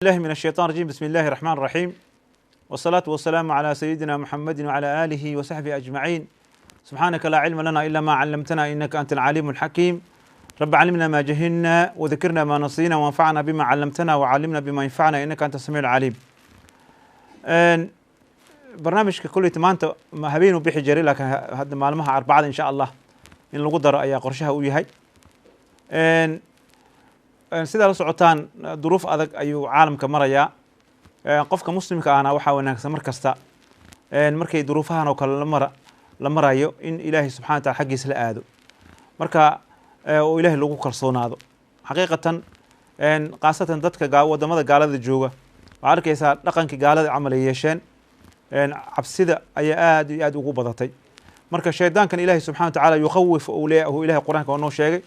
الله من الشيطان الرجيم. بسم الله الرحمن الرحيم، والصلاة والسلام على سيدنا محمد وعلى آله وصحبه أجمعين. سبحانك لا علم لنا إلا ما علمتنا إنك أنت العليم الحكيم. رب علمنا ما جهلنا وذكرنا ما نسينا وانفعنا بما علمتنا وعلمنا بما ينفعنا إنك أنت السميع العليم. برنامجك كل maanta habeen u bixi jiray laakiin hadda maalmaha arbacada insha Allah in lagu daro ayaa qorshaha u yahay. sida la socotaan duruuf adag ayuu caalamka marayaa. qofka muslimka ahna waxa wanaagsan markasta markay duruufahan oo kale la marayo in Ilaahay subhanahu wa ta'ala xaqiisa la aado marka oo Ilaahay lagu kalsoonaado xaqiiqatan qaasatan dadka wadamada gaalada jooga waxa arkaysaa dhaqanka gaalada camal ay yeesheen cabsida ayaa aad iyo aad ugu badatay. marka shaydaankan Ilaahay subhanahu wa ta'ala yukhawif awliyahu Ilaahay quraanka oo noo sheegay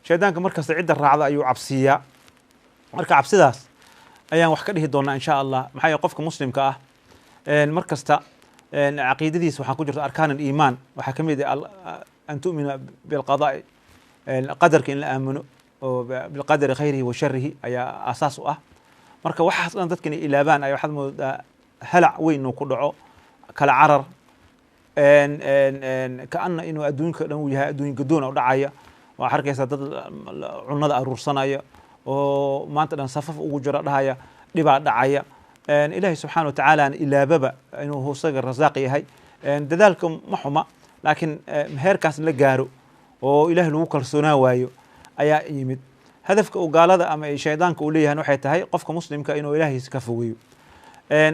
shaydaanka markasta cidda raacda ayuu cabsiyaa. marka cabsidaas ayaan wax ka dhihi doonaa insha Allah. maxay qofka muslimka ah markasta aqeedadiisa waxa ku jirta arkaan iimaan waxa kamid ah an tu'mina bil qada'i qadarka in la aamino oo bil qadari khayrihi wa sharrihi ayaa asaas u ah. marka waxaas dhan dadkan ilaabaan ay waxad moodaa halac weyn oo ku dhaco kala carar kaana inuu adduunka dhan uu yahay adduun gadoon oo dhacaya. waa arkaysaa dad cunada aruursanaya oo maanta dhan safaf ugu jira dhahaya dhibaa dhacaya. Ilaahay subhanahu wa ta'ala ilaababa inuu hoosaga rasaaq yahay dadaalka ma xuma laakiin heerkaas la gaaro oo Ilaahay lagu kalsoonaa waayo ayaa yimid. hadafka uu gaalada ama shaydaanka uu leeyahay waxay tahay qofka muslimka inuu Ilaahay iska fogeeyo.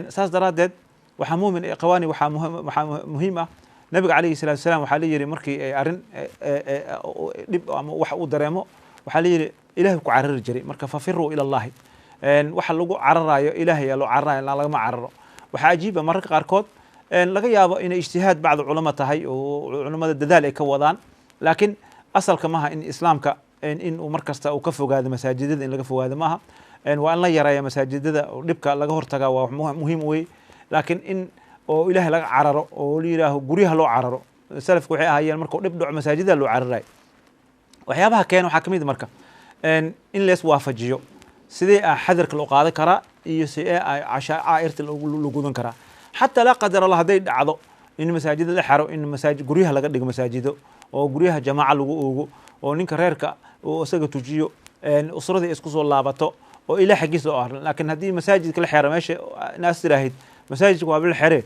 saas daraadeed waxa muumin iqwaani waxa muhiim ah nabiga calayhi salaatu wasalaam waxaa la yiri markii ay arin dhib ama wax uu dareemo waxaa la yiri Ilaahay ku carari jiray marka fafiru ila Allah. waxa lagu cararayo Ilaahay loo cararayo laga ma cararo. waxa ajiib ah mararka qaarkood laga yaabo in ijtihaad bacd culama tahay oo culimada dadaal ay ka wadaan laakiin asalka maaha in islaamka in uu markasta uu ka fogaado masaajidada in laga fogaado maaha. waa in la yareeyo masaajidada oo dhibka laga hortagaa waa muhiim weey laakiin in oo Ilaahay laga cararo oo liiraaho guriyaha loo cararo salafku waxay ahaayeen markuu dhib dhaco masaajidada loo cararay. waxyaabaha keen waxa kamid marka in lees waafajiyo sidee xadarka loo qaadan karaa iyo sidee cashaa'irta loo gudan karaa. xataa la qadar Allah haday dhacdo in masaajidada la xaro in masaajid guriyaha laga dhigo masaajido oo guriyaha jamaaca lagu oogo oo ninka reerka oo isaga tujiyo usrada isku soo laabato oo Ilaahay xaqiisa oo arrin. laakiin hadii masaajidka la xiro meesha naas tiraahid masaajidku waa bil xire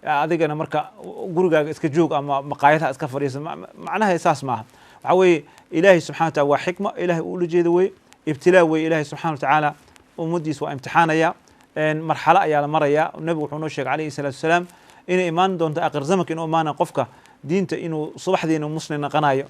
adigana marka gurigaaga iska joog ama maqaayadaha iska fariisan macnaha isaas maaha. waxa weeye Ilaahay subhanahu wa ta'ala waa xikma Ilaahay uu la jeedo way ibtilaa way Ilaahay subhanahu wa ta'ala umadiisa waa imtixaanaya marxalo ayaa la maraya. nabigu wuxuu noo sheegay calayhi salaatu wasalaam inay imaan doonto aakhir zamanka inuu imaana qofka diinta inuu subaxdiina muslim naqanayo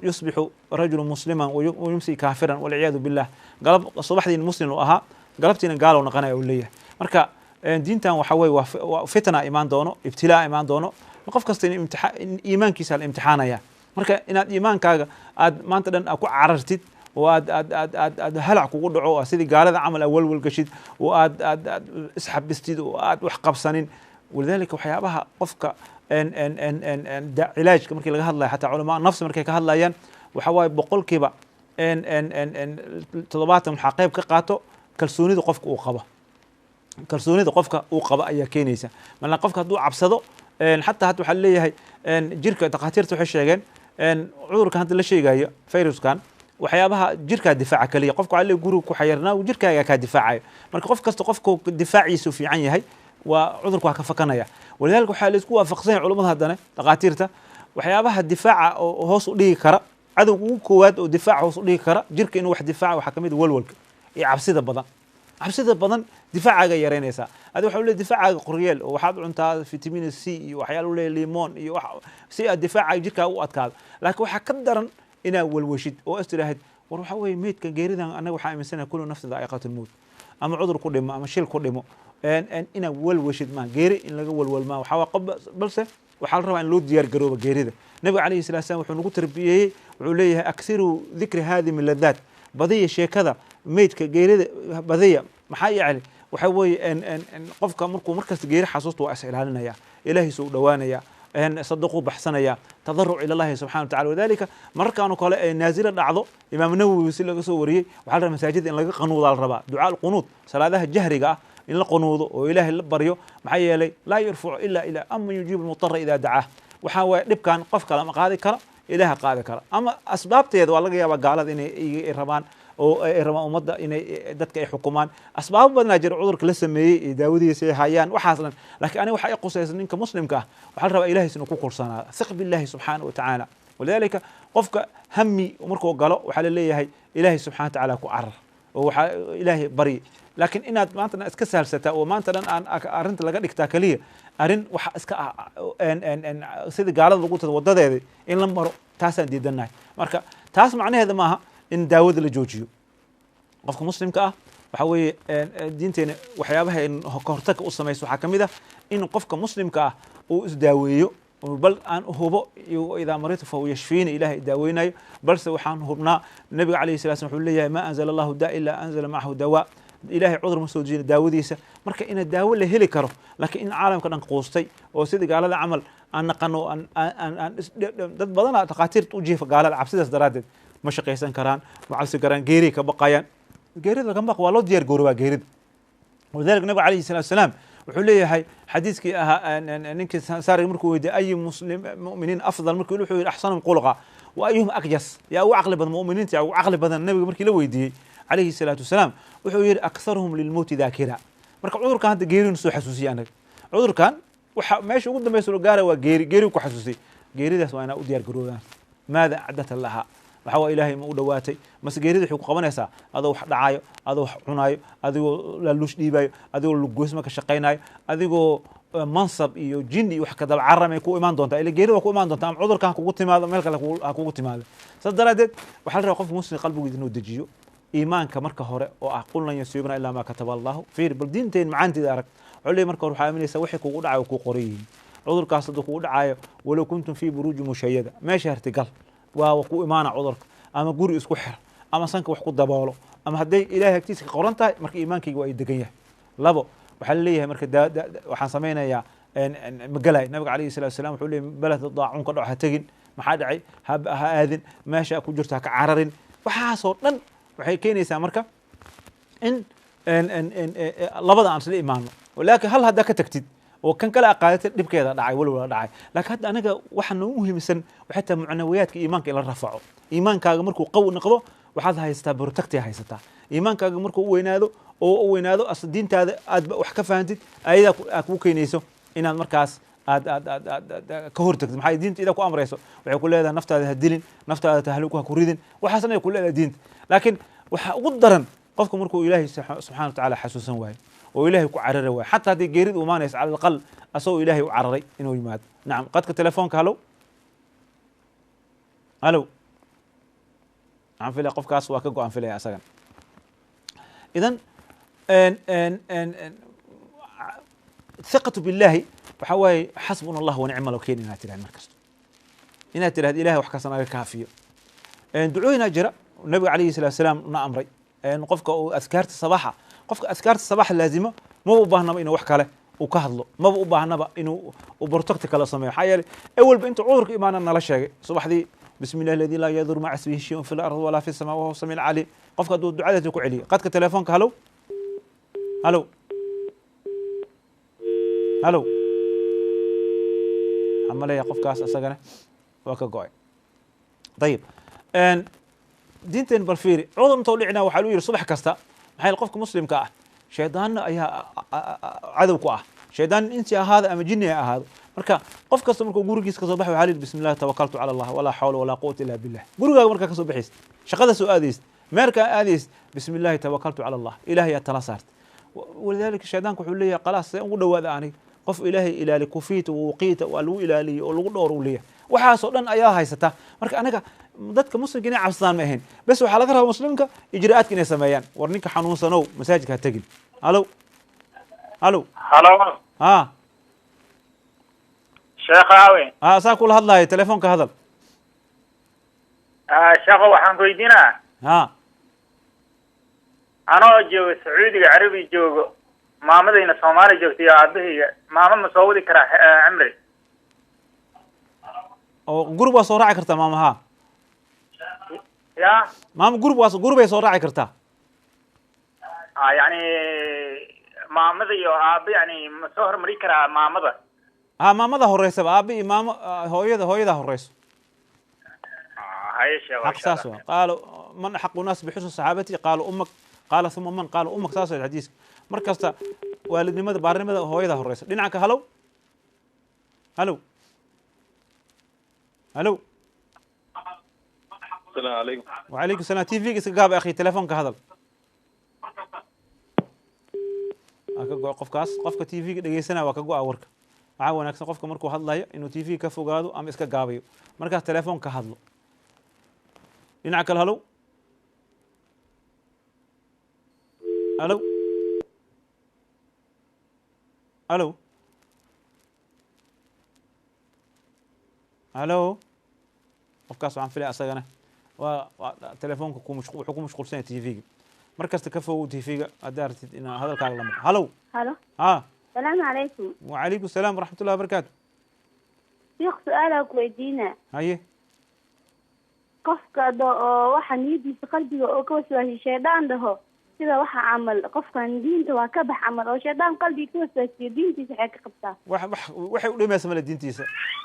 yusbihu rajulun musliman wa yumsi kaafiran wal iyad billah. galab subaxdiina muslim oo ahaa galabtiina gaal oo naqanayo leeyahay. marka diintan waxa way waa fitna imaan doono ibtilaa imaan doono qof kasta in iimaankiisa la imtixaanaya. marka inaad iimaankaaga aad maanta dhan ku carartid oo aad halac kugu dhaco sidii gaalada camal awal gashid oo aad isxabistid oo aad wax qabsanin. walidaalika waxyaabaha qofka cilaajka markii laga hadlayo xataa culamaa nafsi markay ka hadlayaan waxa way boqolkiiba 70 waxa qayb ka qaato kalsoonida qofka uu qabo. kalsoonida qofka uu qabo ayaa keenaysa marka qofka haduu cabsado xataa hadda waxa leeyahay jirka dhaqaatiirtu waxay sheegeen cudurka hadda la sheegayo viruskan waxyaabaha jirka difaaca kaliya qofku waxa leeyahay guriga ku xayirnaa jirkaaga ka difaacayo. marka qof kasta qofku difaaciisu fiican yahay waa cudurku ka fakanaya. walidaalka waxa la isku waafaqsan culimada haddana dhaqaatiirta waxyaabaha difaaca oo hoos u dhigi kara cadowga ugu koowaad oo difaaca hoos u dhigi kara jirka inuu wax difaaca waxa kamid walwalka iyo cabsida badan difaacaga yareynaysa. adiga waxa leeyahay difaacaga qoryeel oo waxaad cuntaa vitamin C iyo waxyaalo leeyahay limon iyo wax si aad difaacaga jirka u adkaado. laakiin waxa ka daran inaad walwashid oo istiraahid war waxa weeye meedka geeridan anaga waxa aaminsanahay kullu nafsin da'iqatul maut ama cudur ku dhimo ama shil ku dhimo inaad walwashid ma geeri in laga walwalmaa waxa waa balse waxa la rabaa in loo diyaar garoobo geerida. nabiga calayhi salaatu wasalaam wuxuu nagu tarbiyay wuxuu leeyahay akthiru dhikri hadhi min ladhat badiya sheekada meedka geerida badiya maxaa yaali waxa weeye qofka markuu markasta geeri xasuusto waa is ilaalinaya Ilaahay soo dhawaanaya صدقوا بحسنيا تضرع إلى الله سبحانه وتعالى. وذلك مرة كانوا قال نازل دعضو إمام النووي وسيل لقى سوري وحال المساجد إن لقى قنوض على الربا دعاء القنوط صلاة الجهرية إن القنوض وإله البريو محيي لي لا يرفع إلا إلى أما يجيب المضطر إذا دعاه وحاول نبكان قف كلام قاضي كرا إله قاضي كرا أما أسباب تيد والله يا قالت إن الربان أو الربان ومضى إن دتك أي حكومان أسباب بدنا جر عذرك لسه مي داودي سيحيان وحاصلا لكن أنا وحي قصة إنك مسلم كه وحال ربا إلهي سنكون قرصنا ثق بالله سبحانه وتعالى. ولذلك قفك همي ومركو قالوا وحال اللي هي إلهي سبحانه وتعالى كعر وإلهي بريء. لكن إن ما أنت إسكسر ستا وما أنت أن أرنت لقى إكتاكلية أرن وح إسك أن سيد قال الضغوط الوضع ذي إن لم مروا تاسن دي دناي مركا تاس معناه هذا ماها إن داود الجوجيو قفك مسلم كأ وحوي دينتين وحيابها إن هكرتك أصلا يسوع حكم إذا إن قفك مسلم كأ وإزداويه بل أن هو إذا مريت فهو يشفيني إلهي داوينا بل سوحان هبنا النبي عليه الصلاة والسلام ما أنزل الله داء إلا أنزل معه دواء إلهي عذر مسوجين داوديسة مركا إن الداو اللي هلي كره لكن إن عالم كان قوستي وسيد قال هذا عمل أن قنو أن بدنا تقاتير توجيه فقال العبسيدس درادد مش قيسان كران معبس كران جيري كبقايا جيري ده كم بق والله ديار جوروا جيري. ولذلك النبي عليه الصلاة والسلام وحليه هاي حديثك إنك صار يمركوا يد أي مسلم مؤمنين أفضل مركوا يلوحوا أحسنهم قلقا وأيهم أقجس يا أو عقل بدن المؤمنين يا أو عقل بدن النبي مركي لو يدي عليه الصلاة والسلام وحير أكثرهم للموت ذاكرة مركب عذر كان جيري نسوا حسوسي أنا عذر كان ماشي قدام ما يسولو قارة وجيري وكحسوسي جيري ده سواء أنا أوديار جرودا ماذا أعدت لها وحوا إلهي مودواتي بس جيري ده حقوق قبنا هذا واحد دعاية هذا واحد عناية هذا للوش ديباي هذا للجوز ما كشقيناي هذا منصب إيو جندي وحكذا العرم يكون إيمان دونتا إلى جيري وكو إيمان دونتا عذر كان كوجت ماذا ملك كوجت ماذا صدرت وحال رقف مسلم قلبه يدنو دجيو إيمانك مركه هراء وأقولنا يسيبنا إلا ما كتب الله في بالدينتين معانتي دارك علي مركه روح عامل يسوي كوجود دعاء وكوقرين عذر كاسد كوجود دعاء ولو كنتم في بروج مشيدة ما شهرت قل وكو إيمان عذرك أما جوري إسكحر أما صنك وحقود دباله أما هدي إلهي كتيس قرنته مرك إيمانك جوا يدقيه لبو وحليه مرك دا وحنسمينا يا مقلاي النبي عليه الصلاة والسلام حولي بلد الضاعون قدر هتجن ما حد عي هذن ما شاء كجرتها كعررين وحاصر لن waxay keenaysaa marka in labada aan isla imaano laakiin hal hadda ka tagtid oo kan kala aqaadatay dhibkeeda dhacay walwala dhacay laakiin hadda anaga waxa noo muhiimsan waxa taa macnawiyaadka iimaanka ila rafaco iimaankaaga markuu qaw noqdo waxaad haystaa protect haysataa iimaankaaga markuu weynaado oo weynaado asdiintaada aad wax ka fahamtid ayada ku keenayso inaad markaas aad ka hortagtid maxay diinta ida ku amrayso waxay ku leedahay naftaada ha dilin naftaada tahluku ha ku ridin waxaasna ay ku leedahay diinta لكن وحقود درن قفكم مركو إلهي سبحانه وتعالى حسوسا واي وإلهي كعرر واي حتى هذه جيرد ومانيس على الأقل أسوي إلهي وعرري إنه يمات. نعم قد كتلفونك هلو هلو عم في قف كاس واكجو عم في يا سجن. إذن ثقة بالله وحواي حسبنا الله ونعم الوكيل إنها تلها المركز إنها تلها إلهي وحكسنا كافية دعونا جرى النبي عليه الصلاة والسلام نأمري إن قفك أذكارت الصباح قفك أذكارت الصباح اللازمة ما ببهنا إنه وحكى له وكهضله ما ببهنا إنه وبرتقتك كلا سماه حيالي أول بنت عذرك إيمانا لا شيء صباح ذي بسم الله الذي لا يضر مع اسمه شيء في الأرض ولا في السماء وهو السميع العليم قفك دعاء تكو علي قد كتلفونك هلو هلو هلو عملية قفك أساسا وكجوي طيب ان دينتين بالفيري عذر متولعنا وحلو يري صبح كستا maxay qofka muslimka ah shaydaanna ayaa cadow ku ah shaydaan inta ahaada ama jinni ahaado marka qof kasta markuu gurigiisa ka soo baxay waxa bismillaah tawakkaltu ala allah wala hawla wala quwwata illa billah gurigaaga marka ka soo baxayst shaqada soo aadayst meerka aadayst bismillaah tawakkaltu ala allah ilaahay tala saart walidaalika shaydaanku wuxuu leeyahay qalaas ugu dhawaada ani qof ilaahay ilaali kufiita waqita walu ilaali oo lagu dhowro leeyahay waxaas oo dhan ayaa haysata marka anaga dadka muslimka inay cabsadaan ma ahayn bas waxa laga rabaa muslimka ijraa'aadka inay sameeyaan war ninka xanuunsanow masaajidka ha tagin halo halo halo ha sheekh aawe saa kula hadlayo telefoonka hadal sheekh waxaan weydiinaa ha anoo joogo sacuudiga carabi joogo maamadayna Soomaali joogtay aabahayga maama ma soo wadi karaa cimri oo gurub waa soo raaci kartaa maama haa ya maama gurubay soo raaci kartaa yani maamada iyo aabe yani ma soo hormari karaa maamada ها maamada horeysaba aabe iyo maamo hooyada horeyso haye sheekh حق ساسوا قالوا من أحق الناس بحسن صحابتي قالوا أمك قال ثم من قالوا أمك ساسوا الحديث مركزتا والدني ماذا بارني ماذا هو يده الرئيس دينك هلو هلو هلو السلام عليكم. وعليكم السلام تي في قاب أخي تلفونك هذا أكجو قفك تي في دقيسنا وكجو أورك عاون أكسن قفك مركو هذا إنه تي في كفو قادو أم إسك قابيو مركز تلفونك هذا دينك هلو الو الو الو qofkaas waxaan filaya asagana waa telefoonka wuxuu ku mashquulsan yahay tv-ga markasta ka fogow tv-ga haddaa aragtid inaa hadalkaaga la maqlo halow halo haa salaamu calaykum wacalaykum salaam waraxmatullahi wabarakaatu sheekh su-aalaa ku weydiina haye qofka oo waxa niyadiisa qalbiga oo ka waswaashay shaydaan dhaho sida waxa camal qofkan diinta waa ka bax camal oo shaydaan qalbiga ka waswaasiyo diintiisa waxay ka qabtaa waxay u dhimaysa male diintiisa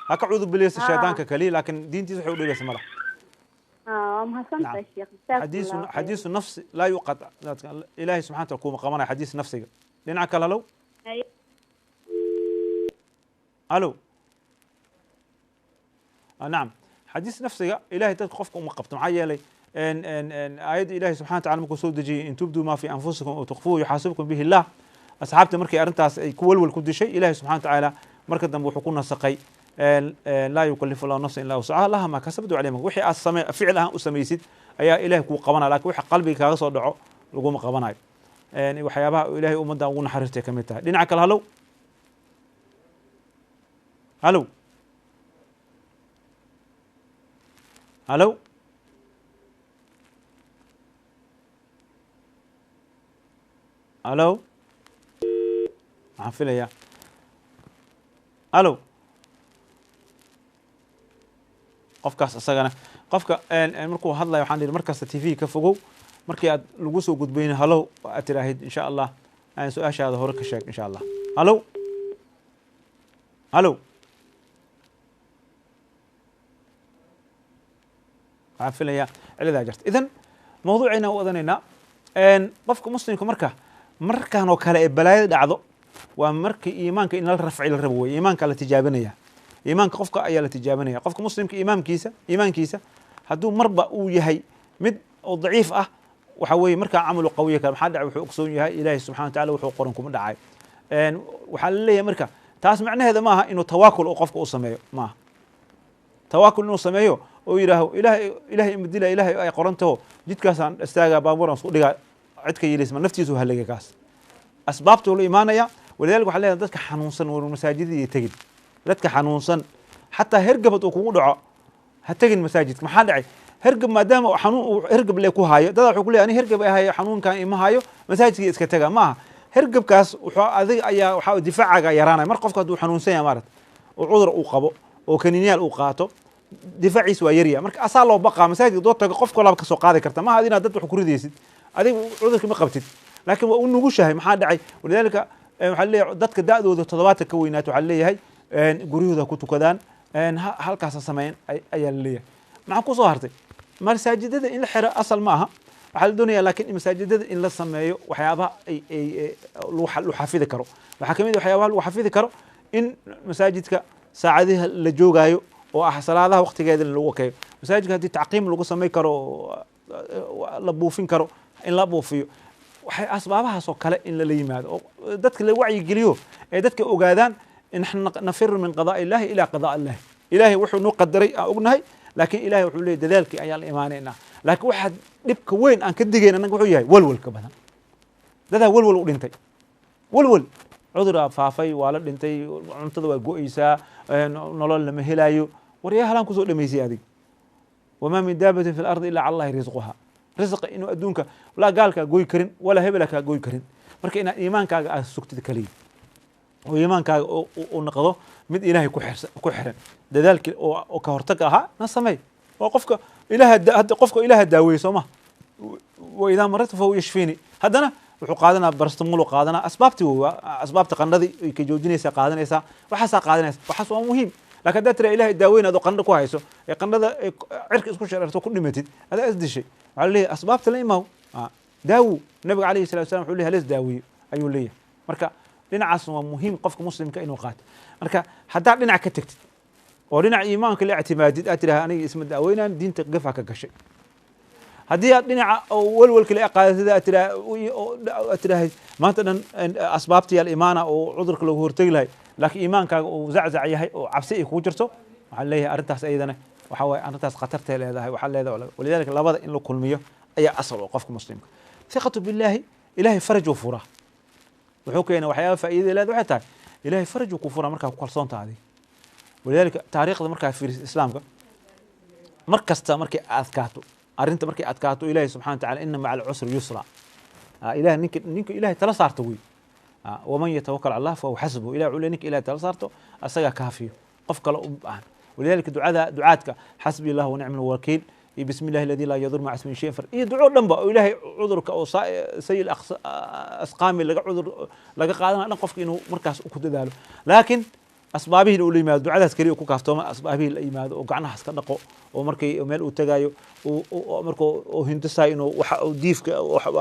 ha ka cudur bileysa shaydaanka kaliya laakiin diintiisa waxay u dhimaysa male mahadsantahay sheekh xadiisu nafsi laa yuqac ilaahay subxana wataala kuma qabanaya xadiis nafsiga dhinaca kale halow halow nacam حديث نفسه إلهي تدخل مقبت معايا لي ان آيات إلهي سبحانه وتعالى مكو سود جي إن تبدوا ما في أنفسكم أو تخفوه يحاسبكم به الله أصحابته مركي أرنتاس كل كل شيء إلهي سبحانه وتعالى مركي دم حقوقنا سقي لا يكلف الله نفسا إلا وسعها لها ما كسبت عليه وحي فعلها أسميسد أيا إلهي كو قبنا لك وحي قلبي كاغا سو دحو لغو قبناي يعني وحيابها إلهي أمدا ugu naxariistay kamid tahay dhinaca kale halow halow halow halow waxaan filayaa halow qofkaas isagana qofka markuu hadlayo waxaan dhihi markasta tv ka fogow markii aad lagu soo gudbayna halow aad tiraahid insha allah aan su-aashaada hore ka sheeg insha allah halow halow waxaan filayaa ciladaa jirta idan mawduucayna u odanaynaa qofka muslimka markaan oo kale ee balaayada dhacdo waa markii iimaanka in la rafci la rabo wey iimaanka la tijaabinaya iimaanka qofka ayaa la tijaabinaya qofka muslimka iimaankiisa hadduu marba uu yahay mid oo daciif ah waxa weeye markaa camalu qawiya kale maxaa dhacay wuxuu ogsoon yahay ilaahay subxana wa taala wuxuu qoran kuma dhacay waxaa la leeyahay marka taas macnaheeda maaha inuu tawaakul oo qofka u sameeyo maaha tawaakul inuu sameeyo oo yidhaaho ilaahay imadila ilaahay ay qorantaho jidkaasaan istaagaa baabuuraan isku dhigaa cidka yeelaysma naftiisu halagay kaas asbaabtuu la imaanaya walidaalika waxaa leedahay dadka xanuunsan war masaajidada tegin dadka xanuunsan xataa hergabad uu kugu dhaco ha tegin masaajidka maxaa dhacay hergab maadaama xanuun uu hergab le ku haayo dadaa wuxuu ku leeyahay ani hergab ay hayo xanuunkan ima hayo masaajidka iska taga maaha hergabkaas wuxuu adiga ayaa waxaa difaacaaga yaraanaya mar qofka hadduu xanuunsan yahay maarata oo cudur uu qabo oo kaniinyaal uu qaato difaaciis waa yarya marka asaa loo baqaa masaajidka doo tago qof kalaaba ka soo qaadi karta maaha adinaad dad wax ku ridaysid adiga cudurka ma qabtid laakiin waa u nugushahay maxaa dhacay walidaalika waxaa leeyahay dadka da'dooda 70 ka weynaato waxaa leeyahay guryahooda ku tukadaan halkaas sameeyeen ayaa la leeyahay maxaa ku soo hartay masaajidada in la xiro asal ma aha waxaa la doonayaa laakiin masaajidada in la sameeyo waxyaabaha lagu xafidi karo waxaa kamid waxyaabaha lagu xafidi karo in masaajidka saacadaha la joogaayo oo ah salaadaha waqtigeeda lagu okeeyo masaajidka haddii tacqiim lagu samay karo la buufin karo in la buufiyo waxay asbaabahaas oo kale in lala yimaado oo dadka la wacyigeliyo ee dadka ogaadaan in nafiru min qadaa illahi ilaa qadaa illahi ilaahay wuxuu noo qadaray aan ognahay laakiin ilaahay wuxuu leeyahy dadaalkii ayaan la imaanaynaa laakiin waxaa dhibka weyn aan ka digayn annaga wuxuu yahay walwalka badan dadaa walwal u dhintay walwal cuduraa faafay waa la dhintay cuntada waa go-aysaa nolol lama helaayo waryaa halaan kusoo dhamaysay adig wamaa min daabatin fi lardi ilaa cala allahi risquhaa risqa inuu adduunka laa gaalkaa goy karin walaa hebelaa kaa goy karin marka inaad iimaankaaga aad sugtid kaliya oo iimaankaaga uu noqdo mid ilaahay ku xiran dadaalkii oo ka hortag ahaa na sameey oo qofka hadda qofka ilaaha daaweeye soo ma wa idaa marartu fahuwa yashfiini haddana wuxuu qaadanaa barastamol qaadanaa asbaabtii asbaabta qandhadii ay ka joojinaysaa qaadanaysaa waxaasaa qaadanaysa waxaas waa muhiim laakiin haddaad tira ilahay daaweyn adoo qandho ku hayso ee qandhada cirka isku shararto ku dhimatid adaa isdishay waxaa leeyahay asbaabta la imaaw daawo nabiga calayhi salatu wasalam wuxuu leeyahay halis daaweeyo ayuu leeyahay marka dhinacaas waa muhiim qofka muslimka inuu qaato marka haddaad dhinac ka tegtid oo dhinac iimaanka la ictimaadid aad tiraha aniga isma daaweynaan diinta gafa ka gashay haddii aad dhinaca walwalka la qaadatid aad tirahay maanta dhan asbaabtii alimaana oo cudurka lagu hortegi lahay laakiin iimaankaaga uu zaczac yahay oo cabsi ay kugu jirto waxaa leeyahay arrintaas ayadana waxa waaye arrintaas khatartay leedahay waxaa leedahay walidaalika labada in la kulmiyo ayaa asal oo qofka muslimka thiqatu billaahi ilaahay faraj uu furaa wuxuu keenay waxyaaba faa'iidada leedahay waxay tahay ilaahay faraj uu ku furaa markaa ku kalsoon tahay walidaalika taariikhda markaa fiirisid islaamka mar kasta markay adkaato arrinta markay adkaato ilaahay subxana wa tacaala inna maca alcusri yusra ilahay ninka ilaahay tala saarta wey waman yatawakal cala allah fahuwa xasbuhu ilahay wuxuu leeyahay ninka ilaahay tala saarto asagaa kaafiyo qof kale u baahan walidaalika ducaadka xasbi allah wanicma alwakiil iyo bismi illahi aladi laa yadur maca ismihi shayin iyo duco dhanba oo ilaahay cudurka oo sayi asqaami laga qaadana dhan qofka inuu markaas ku dadaalo laakiin asbaabihii uu la yimaado ducadaas kaliya ku kaaftooma asbaabihii la yimaado oo gacnaha iska dhaqo oo markay meel uu tagaayo markuu hindisayo inuu waxa uu diifka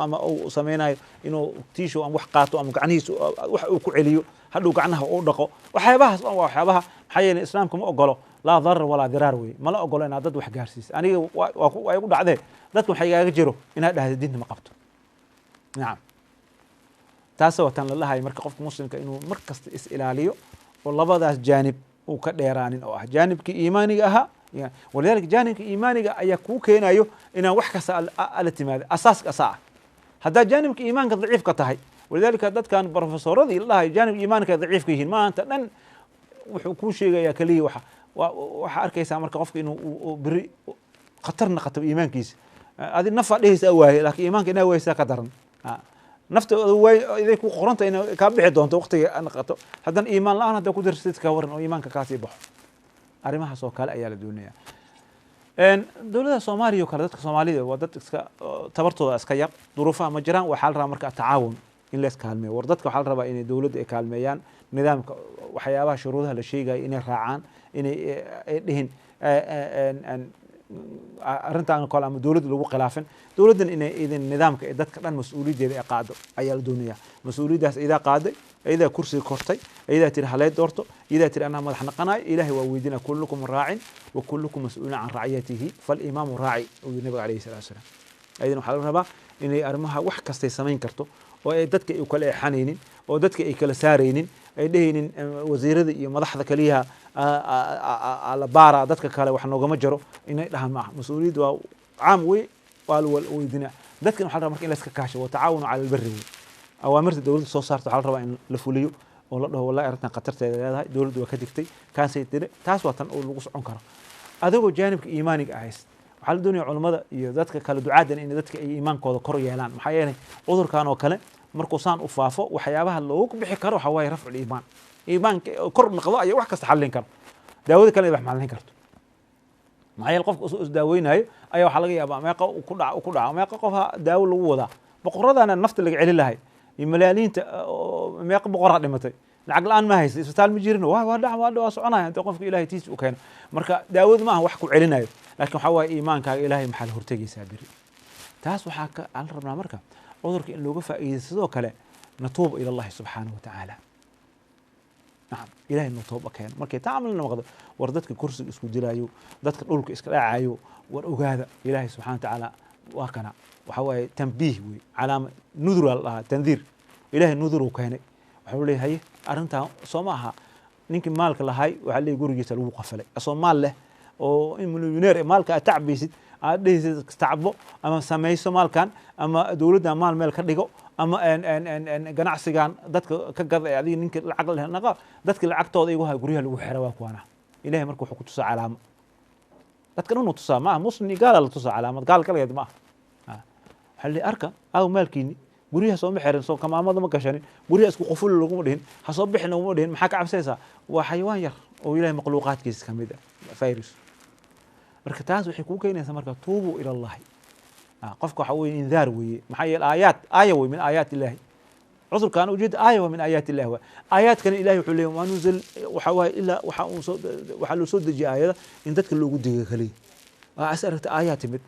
ama uu sameynayo inuu tiisho ama wax qaato ama gacnihiisa wax uu ku celiyo hadhow gacnaha uu dhaqo waxyaabahaas waa waxyaabaha maxaa yeelay islaamka ma ogolo laa darar walaa diraar weye mala ogolo inaad dad wax gaarsiisa aniga waa igu dhacdee dadka waxa igaaga jiro inaad dhahda diinta ma qabto nacam taas waa tan la lahayo marka qofka muslimka inuu mar kasta is ilaaliyo oo labadaas jaanib uu ka dheeraanin oo ah jaanibkii iimaaniga ahaa walidaalika jaanibka iimaaniga ayaa kuu keenayo inaan wax kasta ala timaado asaaska asaa ah haddaa jaanibka iimaanka daciifka tahay walidaalika dadkan profesoradii la dhahayo jaanibka iimaanka daciifka yihiin maanta dhan wuxuu kuu sheegayaa keliya waxaa arkaysaa marka qofka inuu beri khatar naqato iimaankiisa adi nafaa dhehaysa waaye laakiin iimaanka inaa waysaa ka daran nafta iday ku qoranta ina kaa bixi doonto waqtiga naqato haddana iimaan la-aan haddaa ku darsid ka waran oo iimaanka kaasii baxo arrimahaas oo kale ayaa la doonaya dowladda soomaaliya oo kale dadka soomaalida waa dad iska tabartooda iska yar duruufaha ma jiraan waxaa la rabaa marka tacaawun in lees kaalmeeyo war dadka waxaa la rabaa inay dowladda ay kaalmeeyaan nidaamka waxyaabaha shuruudaha la sheegayo inay raacaan inay dhihin arrintan kale ama dowladda lagu khilaafin dowladdan inay idin nidaamka ee dadka dhan mas-uuliyaddeeda ay qaado ayaa la doonaya mas-uuliyaddaas idaa qaaday idaa kursiga kortay idaa tiri halee doorto idaa tiri anaa madax naqanayo ilaahay waa weydiinaya kullukum raacin wa kullukum mas-uulin can raciyatihi falimaamu raaci uu yiri nabiga alayhi salatu wasalaam ayadana waxaa la rabaa inay arrimaha wax kastay samayn karto oo ay dadka ay kala eexanaynin oo dadka ay kala saaraynin ay dhehaynin wasiirada iyo madaxda kaliyaha la baara dadka kale wax noogama jiro inay dhahaan maaha mas-uuliyadda waa caam wey waa la weydinaa dadkan waxaa la rabaa marka in la iska kaasho watacaawanu cala alberi wey awaamirta dowladda soo saarta waxaa la rabaa in la fuliyo oo la dhaho wallahi arrintan khatarteeda leedahay dowladda waa ka digtay kaasay tiri taas waa tan oo lagu socon karo adigoo jaanibka iimaaniga ahays waxaa la doonaya culammada iyo dadka kale ducaadan in dadka ay iimaankooda kor yeelaan maxaa yeelay cudurkan oo kale markuu saan u faafo waxyaabaha loogu bixi karo waxaa waaye rafcul iimaan iimaanka kor noqdo ayaa wax kasta xallin karo daawada kale wax xallin karto maxaa yeelay qofka is daaweynayo ayaa waxaa laga yaabaa meeqa ku dhaca meeqa qofa daawo lagu wadaa boqoradana nafta laga celin lahay iyo malaaliinta meeqa boqoraa dhimatay lacag la-aan ma haysa isbitaal ma jirin waa soconaya inta qofka ilaahay tiis u keeno marka daawadu maaha wax ku celinayo laakiin waxaa waaye iimaankaaga ilaahay maxaa la hortegaysaa beri taas waxaa ka aan rabnaa marka cudurka in looga faa'iidaysto sidoo kale natuuba ila allahi subxaanahu watacaala nacam ilahay noo tooba keeno markay taa camal noqdo war dadka kursiga isku dilaayo dadka dhulka iska dhacayo war ogaada ilaahay subxana watacaala waa kana waxaa waaye tanbiih wey calaama nudura la dhahaa tandiir ilaahay nuduruu keenay waxau leeyahay arrintan soo ma aha ninkii maalka lahay waxaa leeyahy gurigiisa lagu qafalay asoo maal leh oo in milyoneer maalka aad tacbaysid aad dhehaysid tacbo ama samayso maalkan ama dowladda maal meel ka dhigo ama ganacsigan dadka ka gada adiga ninka lacag leh naqa dadka lacagtooda igu hay guryaha lagu xira waa kuwana ilaahay marka wuxuu ku tusaa calaamo dadkan inuu tusaa maaha muslim gaala la tusaa calaamad gaal kaligeed maaha waxaa leeyahay arka aw maalkiini guryaha soo ma xirin soo kamaamada ma gashanin guryaha isku quful laguma dhihin ha soo bixin laguma dhihin maxaa ka cabsanaysaa waa xayawaan yar oo ilaahay makhluuqaadkiisa ka mid ah virus marka taas waxay kuu keenaysaa marka tuubuu ila allahi qofka waxa weeye indaar weeye maxaa yeele aaya wey min aayaat illaahi cudurkaan ujeeda aaya waa min aayaat illahi waa aayaadkana ilahi wuxuu leeyahy wanuzil waxa waaye ilaa waxaa loo soo dejiyay aayada in dadka loogu diga kaliya waa as aragta aayaa timid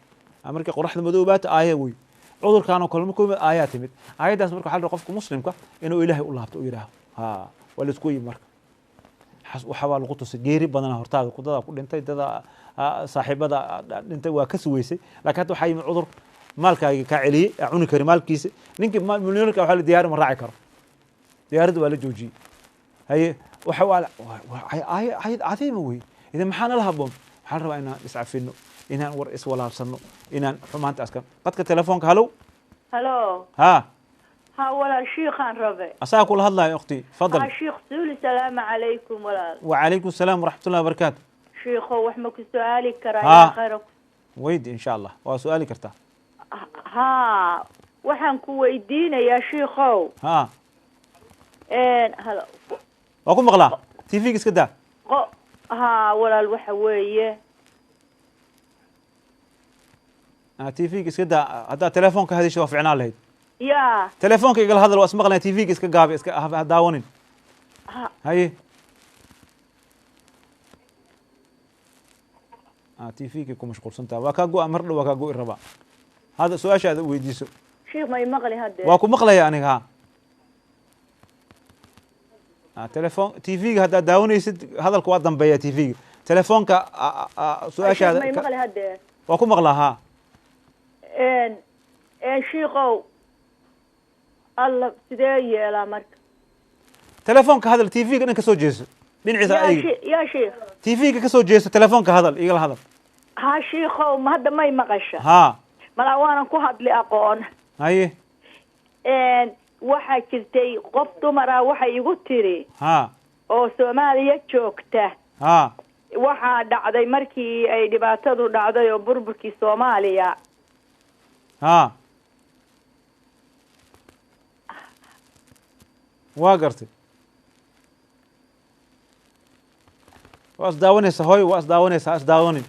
markii qoraxda madoobaata aaya wey cudurkaan oo kale markuu yimid aayaa timid aayaddaas marka waxaa la qofka muslimka inuu ilaahay u laabto u yidhaaho waa la isku yimi marka waxa waa lagu tusay geeri badana hortaada dadaa ku dhintay dadaa saaxiibada dhintay waa ka suweysay laakiin hadda waxaa yimid cudur maalkaaga kaa celiyey cuni kari maalkiisa ninkii milyoonka waxa la diyaari ma raaci karo diyaaradda waa la joojiyey haye waxa waa ayad cadiima wey idan maxaa nala haboon waxaa la rabaa inaan iscafino inaan war iswalaabsano inaan xumaanta askan qadka telefoonka halow halo ha walaal shiikhaan rabe asaga kula hadlayo ukhti fadal shiikh suuli salaamu calaykum walaal وعليكم السلام ورحمة الله وبركاته shiikho wax ma ku su-aali karaa ها. yaa khayra ويدي إن شاء الله وسؤالي كرتا haa waxaan ku weydiinayaa shiikhow ها halo وأكون مغلا تي فيك اسكدا haa walaal waxa weeye تي فيك اسكدا هذا تليفونك هذه شو فعنا لهيد yaa تليفونك يقول هذا لو اسمع لنا تي فيك اسكا قابي اسكا داونين ha هاي تي فيك يكون مشغول سنتا وكاغو امر وكاغو الربا هذا سؤال هذا ويديسو shiikh ma imaqli hadde واكو مقلة يعني ها تليفون تي فيك هذا داوني سد هذا الكواد ضمبيا تي فيك تليفونك سؤال shiikh ma هذا imaqli hadde واكو مقلة ها shiikhow alla sidee yeelaa marka تليفونك هذا التي فيك انك سو جيسو دينعيسا اي yaa shiikh تي فيك كسو جيسو تليفونك هذا ايغل هذا haa shiikhow ma hadda may maqasha ها mala waanan ku hadli aqoon هاي waxaa jirtay qof dumara waxay igu tiri ها oo soomaaliya joogta ها waxaa dhacday markii ay dhibaatadu dhacday oo burburkii soomaaliya ها واقرتي واصداونيسا هوي واصداونيسا اصداوني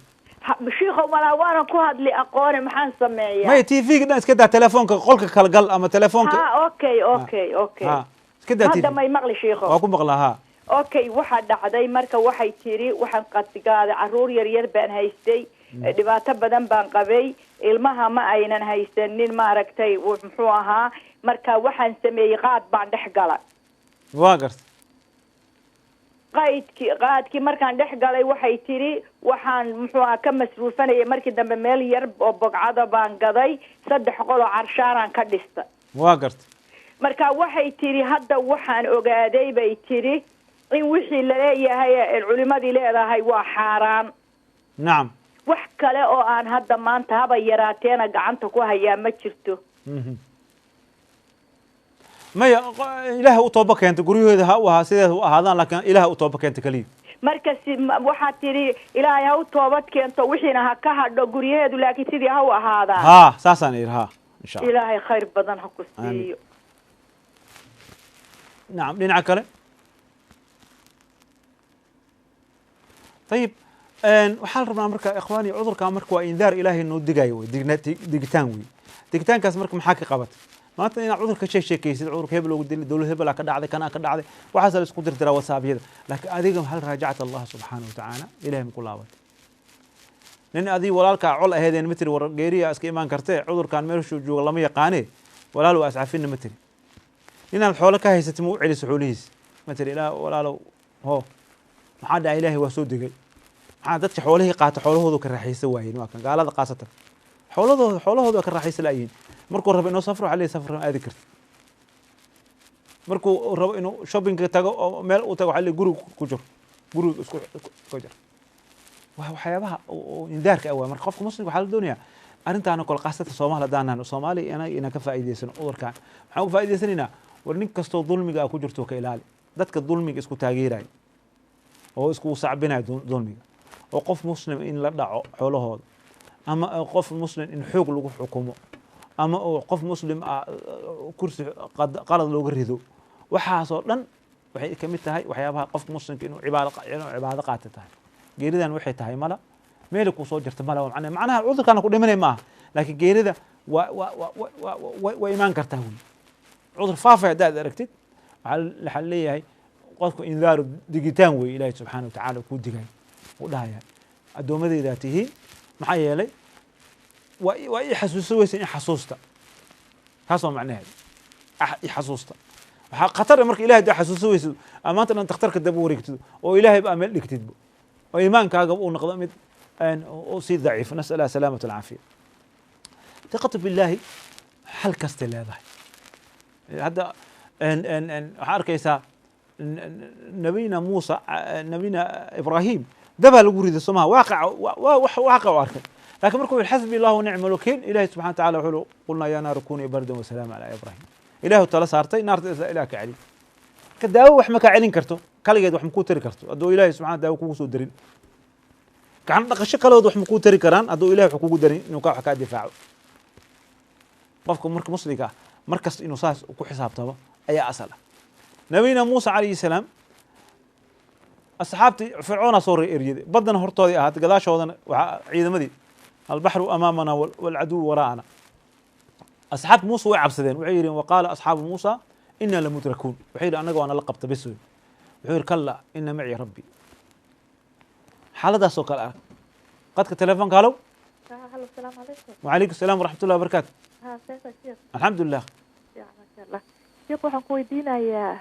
shiikhow malaa waanan ku hadli aqoone maxaan ما sameeyaa هي تي فيك اسكا دا تليفونك قولك كلا قل اما تليفونك ha okay ها اسكا دا تي hadda may maqli shiikhow واكو مقلا ها okay waxaa dhacday marka waxay tiri waxaan qatigaaday caruur yar yar baan haystay dhibaato badan baan qabay ilmaha ma aynan haysanin maaragtay muxuu ahaa marka waxaan sameeyey qaad baan dhex gala واقرت qaadkii markaan dhex galay waxay tiri waxaan muxuu ahaa ka masruufanayay markii dambe meel yar oo bogcada baan gaday 3 qol oo carshaaraan ka dhista واقرت marka waxay tiri hadda waxaan ogaaday bay tiri in wixii la leeyahay culimadii leedahay waa xaaraan نعم wax kale oo aan hadda maanta haba yaraateena gacanta ku hayaa ma jirto ما إله أطوبة كانت قريه هذا هو سيده هذا لكن إله أطوبة كانت كليه marka waxaa tiri ilaahay ha u toobad keento wixiina ha ka hadho guryaheedu laakiin sidii ha u ahaadaa ها ساسا إن شاء الله ilaahay khayr badan ha ku siiyo نعم لين عكله طيب وحال ربنا مركا إخواني عذر كان مركا وإنذار إلهي إنه دقاي دقتان وي دقتان كاس مركا محاكي قبط ما أنت إن عذر كشيء كيس عذر هبل ودل دول هبل كذا عذر كنا كذا عذر وحصل سقدر ترى وسابيد لكن أديكم هل راجعت الله سبحانه وتعالى إلهي من كل عوض لأن أدي ولالك عل هذين متر ورجيري أسكي إيمان كرتة عذر كان مرشوا جو الله ما يقاني ولا لو أسعفين متر لأن الحول كهي ستمو على سحوليس متر لا ولا لو هو محاد إلهي وسودي عادت حوله قات حوله ذو كرحيس واين ما كان قال هذا قاسة حوله ذو كرحيس الأيين مركو رب إنه سفر عليه سفر أذكر مركو رب إنه شوبينج تجو مال وتجو عليه جرو كجر جرو كجر وهو حيابها وإنذارك أول مرخوف مسلم بحال الدنيا أنت أنا كل قاسة الصومال دانا الصومالي أنا كفائدة سنة أول كان حاول فائدة سنة ورنيك كستو ظلمي جا كجر تو كإلالي ذاتك الظلمي اسكو تاجيراي أو اسكو صعبنا ظلمي وقف مسلم إن لا دعو حوله هذا أما قف مسلم إن حق له حكمه ama oo qof muslim ah kursi qalad looga rido waxaasoo dhan waxay ka mid tahay waxyaabaha qofka muslimka inuu cibaado qaata tahay geeridan waxay tahay mala meel ku soo jirta mala macnaha cudurkana ku dhimanay maaha laakiin geerida waa imaan kartaa wey cudur faafay haddaad aragtid waxaa leeyahay qofku indaaru digitaan wey ilaahi subxaana watacaala kuu digay uu dhahaya addoommadeydaa tihiin maxaa yeelay waa ii xasuuso weysa in xasuusta taas waa macnaheed i xasuusta waxaa khatar marka ilahay daa xasuuso weysa maanta dhan dakhtarka daba wareegtido oo ilaahay baa meel dhigtidbo oo iimaankaaga uu noqdo mid sii daciif nasal allah salaamata alcaafiya tiqatu billahi xal kastay leedahay hadda waxaa arkaysaa nabiyina muusa nabiyina ibrahim dabaa lagu riday somaha waaqica u arkay لكن مركو حسبي الله ونعم الوكيل إلهي سبحانه وتعالى وحلو قلنا يا نار كوني بردا وسلام على إبراهيم إلهي تلا صارتي نار إلهك علي كداو وحمك علين كرتو كالجد وحمكو تري كرتو أدو إلهي سبحانه داو كوسو درين كان نقش كلا وحمكو تري كران أدو إلهي حقوق درين نوكا حكا دفاعه قفكم مركو مصريكا مركز إنه ساس وكو حساب طبا أي أصلا نبينا موسى عليه السلام أصحابتي فرعون صور إريد بدنا هرطودي أهات قداش ودنا عيد مدي البحر أمامنا والعدو وراءنا أصحاب موسى وعبسدين وعير وقال أصحاب موسى إنا لمدركون وحير أنا وأنا لقبت بسوي وحير كلا إن معي ربي حالة ده سوق الآن قد كتلفون قالوا هلا السلام عليكم وعليكم السلام ورحمة الله وبركاته كيف الشيخ الحمد لله يا ما شاء الله شيخ waxaan ku weydiinayaa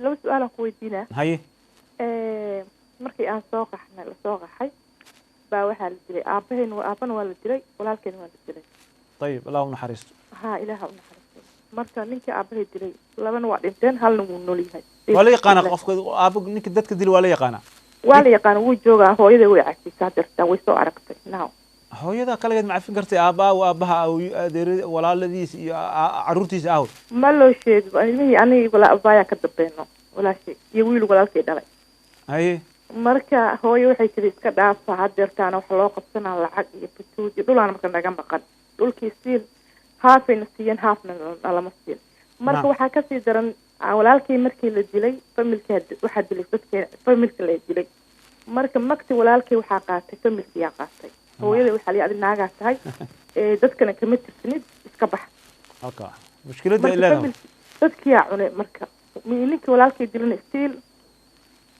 laba su'aal aan ku weydiinaa haye markii aan soo qaxay baa waxaa la dilay aabana waa la dilay walaalkeena waa la dilay طيب الله نحرسته ها ilaaha u naxariisto marka ninkii aabahay dilay labana waa dhinteen halna wuu nool yahay wala yaqaan qofka aabag ninka dadka dil wala yaqaan wuu joogaa hooyada way cagtisaa dartaa way soo aragtay now hooyada kaligeed ma cafin kartay aabaha adeerada walaaladiis iyo caruurtiisa aawd ma loo sheego ilmihii aniga aabaya ka dambeeno walaashay iyo wiil walaalkay dhalay haye marka hooyo waxay tiri iska dhaafa hadeertaana wax loo qabsanaa lacag iyo batuuji dhulaan marka naga maqan dhulkii siil haafayna siiyeen haafna lama siin marka waxaa kasii daran walaalkii markii la dilay familka waxaa dilay dadkii familka la dilay marka magti walaalkii waxaa qaatay familkiyaa qaatay hooyada waxaa la yidhi naagaa tahay dadkana kama tirsanid iska bax halka mushkiladda ilaa dadkiyaa cunay marka ninkii walaalkii dilana stiil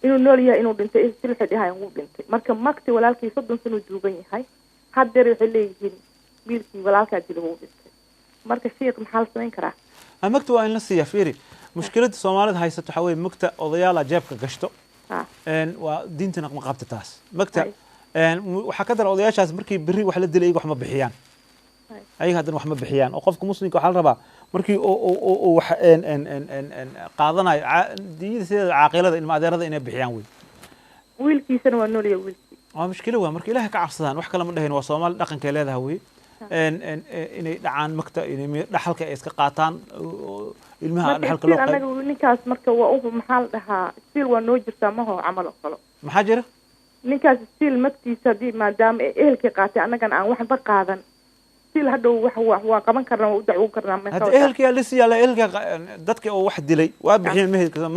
inuu nool yahay inuu dhintay stiil waxay dhahayan wuu dhintay marka magti walaalkii 30 sano duugan yahay haddeer waxay leeyihiin wiilkii walaalkaa dila wuu dhintay marka sheekh maxaa la samayn karaa magta waa in la siiya fiiri mushkiladda soomaalida haysato waxaa weeye magta odayaala jeebka gashto waa diintana ma qabta taas magta waxaa ka dara odayaashaas markii berri wax la dilay wax ma bixiyaan ayaga haddana wax ma bixiyaan oo qofka muslimka waxaa la rabaa markii wax qaadanayo diinta sideeda caaqilada ilma adeerada inay bixiyaan wey wiilkiisana waa nool yahay wiilkii waa mushkilo waa marka ilaahay ka cabsadaan wax kale ma dhahayn waa soomaali dhaqankay leedahay wey inay dhacaan magta inay dhaxalka ay iska qaataan ilmaha dhaxalka loo anaga ninkaas marka waa maxaa la dhahaa stiil waa noo jirtaa maho camal oo kale maxaa jira ninkaas stiil magtiisa haddii maadaama ehelkii qaatay annagana aan waxba qaadan stiil hadhow waa qaban karnaa waa u dacwo karnaa hadda ehelkii lisiya ehelka dadka oo wax dilay waa bixiyeen mehelka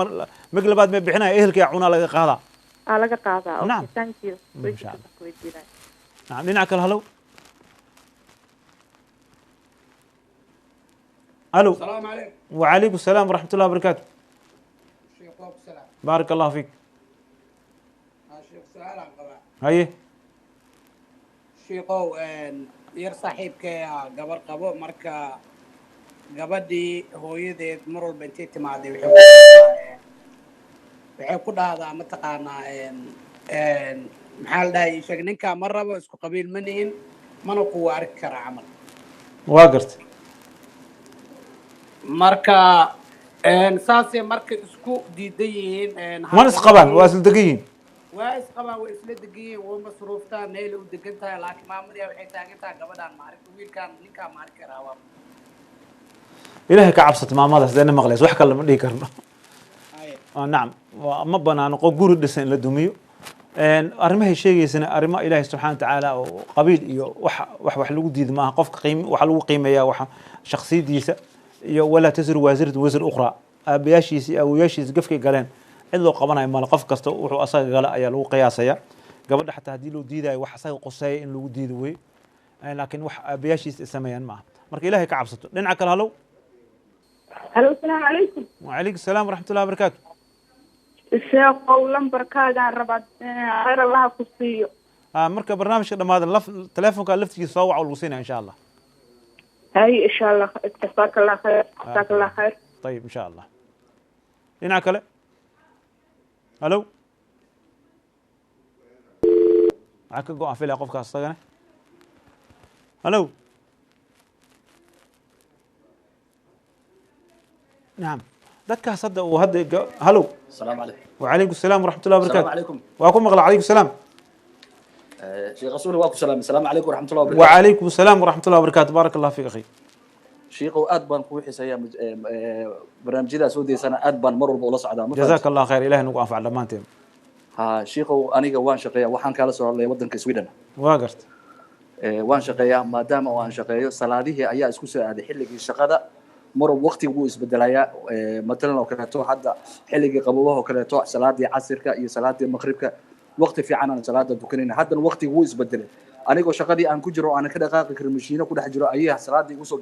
mag labaad ma bixinaya ehelkii cunaa laga qaadaa laga qaadaa نعم thank you إن شاء الله نعم ننعك الهلو الو السلام عليكم وعليكم السلام ورحمة الله وبركاته شيخ وعليكم السلام بارك الله فيك شيخ سؤال عن قضاء هاي شيخو ير صاحبك قبر قبو مركا قبدي هو يدي مرور بنتي تمادي waxay ku dhahdaa mataqaanaa maxaa la dhahay sheeg ninka ma rabo isku qabiil ma nihin mana kuwa arki kara camal waa gartay marka saasay marka isku diidan yihiin mana isqabaan waa isla degan yihiin waa isqabaan waa isla degan yihiin waa masruuftaan meel u degan tahay laakiin maamadiya waxay taagan tahay gabadhaan ma arki wiilkaan ninkaa ma arki karaa waa ilaahay ka cabsata maamadaas deena maqlays wax kale ma dhihi karno نعم ما بنان قو جوري دسن لدميو arrimahay sheegaysana arrimo ilaahay subxaana watacaala oo qabiil iyo wax lagu diida maaha qofka waxa lagu qiimeeyaa waxa shakhsiyadiisa iyo walaa tasiru waasiratu wasir ukhraa aabayaashiisa iyo awoyaashiisa gafkay galeen cid loo qabanayo male qof kasta wuxuu asaga gala ayaa lagu qiyaasaya gabadha xataa haddii loo diidayo wax asaga qoseeya in lagu diido wey laakiin wax aabayaashiisa ay sameeyaan maaha marka ilaahay ka cabsato dhinaca kale halow halo asalaamu calaykum wacalaykum asalaam waraxmatullahi wabarakaatu sheekow lambarkaagaan rabaa khayr allaha ku siiyo marka barnaamijka dhamaada telefonka laftigiisa soo waca lagu siinaya insha allah hay insha allah jazaaka allah khayr jazaaka allah khayr طيب ان شاء الله dhinaca kale halo waxaa ka go-an filaya qofkaas isagana halo nacam dadkaas hadda uu hadda halo السلام عليكم وعليكم السلام ورحمة الله السلام وبركاته عليكم وأكون مغلى عليكم السلام شيخ رسولي واكو سلام السلام عليكم ورحمة الله وبركاته وعليكم السلام ورحمة الله وبركاته بارك الله فيك أخي شيخ aad baan ku xiiseeyaa barnaamijyada soo deysana aad baan mar walba ula socdaa جزاك الله خير إلهي نقو أنفع دمانتين ha sheekhow aniga waan shaqeeyaa waxaan kala soo hadlay wadanka Sweden واقرت waan shaqeeyaa maadaama aan shaqeeyo salaadihii ayaa isku soo aaday xilligii shaqada mar waqtigu isbedelayaa matalan oo kaleeto hadda xilligii qabowaha oo kaleeto salaadii casirka iyo salaadii maqribka waqti fiican aan salaada dukanayna haddan waqtigu isbedelay anigoo shaqadii aan ku jiro aan ka dhaqaaqi karin mashiino ku dhex jiro ayaa salaadii ugu soo